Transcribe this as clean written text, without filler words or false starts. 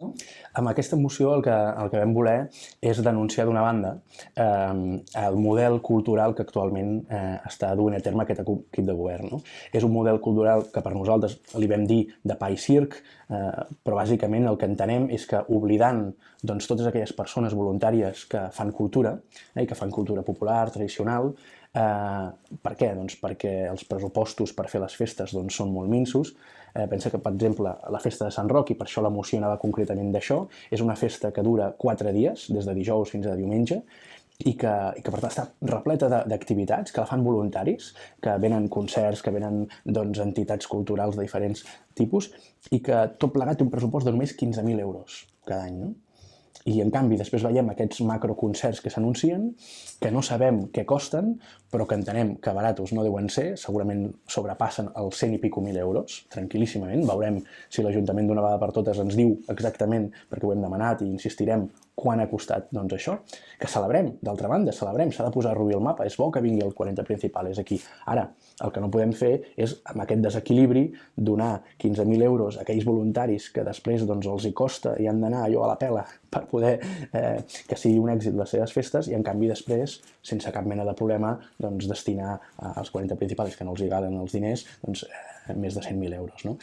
Amb aquesta moció el que vam voler és denunciar d'una banda el model cultural que actualment està duent a terme aquest equip de govern. No? És un model cultural que per nosaltres li vam dir de pa i circ, però bàsicament el que entenem és que oblidant doncs, totes aquelles persones voluntàries que fan cultura, i que fan cultura popular, tradicional, per què? Doncs perquè els pressupostos per fer les festes doncs, són molt minsos. Pensa que, per exemple, la festa de Sant Roc, i per això la moció anava concretament d'això, és una festa que dura 4 dies, des de dijous fins a diumenge, i que per tant està repleta d'activitats que la fan voluntaris, que venen concerts, que venen doncs, entitats culturals de diferents tipus, i que tot plegat té un pressupost de només 15.000 euros cada any. No? I en canvi després veiem aquests macroconcerts que s'anuncien, que no sabem què costen, però que entenem que baratos no deuen ser, segurament sobrepassen els 100 i pico mil euros, tranquil·líssimament. Veurem si l'Ajuntament d'una vegada per totes ens diu exactament, perquè ho hem demanat i insistirem, quan ha costat doncs, això. Que celebrem, d'altra banda, celebrem, s'ha de posar a rubir el mapa, és bo que vingui el 40 principal, és aquí. Ara, el que no podem fer és, amb aquest desequilibri, donar 15.000 euros a aquells voluntaris que després doncs, els hi costa i han d'anar allò a la pela per poder que sigui un èxit les seves festes i en canvi després, sense cap mena de problema, doncs, destinar als 40 principals que no els hi galen els diners doncs, més de 100.000 euros. No?